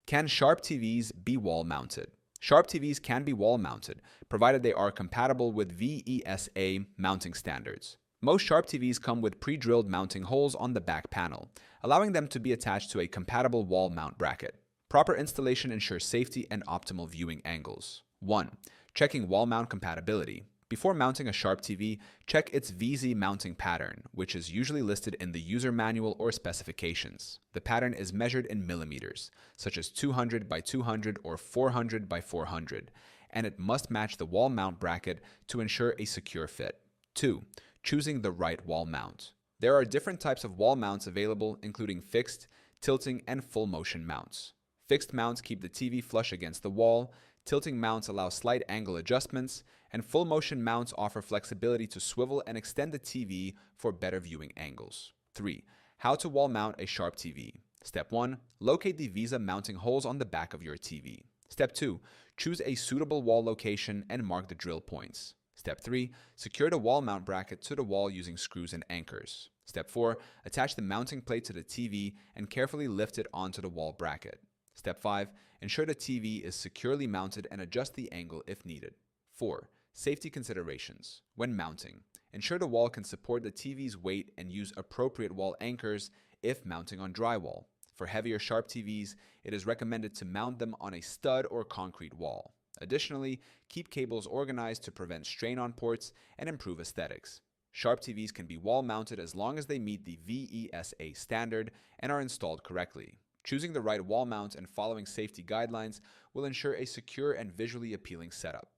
Can Sharp TVs be wall-mounted? Sharp TVs can be wall-mounted, provided they are compatible with VESA mounting standards. Most Sharp TVs come with pre-drilled mounting holes on the back panel, allowing them to be attached to a compatible wall mount bracket. Proper installation ensures safety and optimal viewing angles. 1. Checking wall mount compatibility. Before mounting a Sharp TV, check its VESA mounting pattern, which is usually listed in the user manual or specifications. The pattern is measured in millimeters, such as 200 by 200 or 400 by 400, and it must match the wall mount bracket to ensure a secure fit. 2. Choosing the right wall mount. There are different types of wall mounts available, including fixed, tilting, and full motion mounts. Fixed mounts keep the TV flush against the wall, tilting mounts allow slight angle adjustments, and full motion mounts offer flexibility to swivel and extend the TV for better viewing angles. 3. How to wall mount a Sharp TV. Step 1. Locate the VESA mounting holes on the back of your TV. Step 2. Choose a suitable wall location and mark the drill points. Step 3. Secure the wall mount bracket to the wall using screws and anchors. Step 4. Attach the mounting plate to the TV and carefully lift it onto the wall bracket. Step 5. Ensure the TV is securely mounted and adjust the angle if needed. 4. Safety considerations. When mounting, ensure the wall can support the TV's weight and use appropriate wall anchors if mounting on drywall. For heavier Sharp TVs, it is recommended to mount them on a stud or concrete wall. Additionally, keep cables organized to prevent strain on ports and improve aesthetics. Sharp TVs can be wall mounted as long as they meet the VESA standard and are installed correctly. Choosing the right wall mount and following safety guidelines will ensure a secure and visually appealing setup.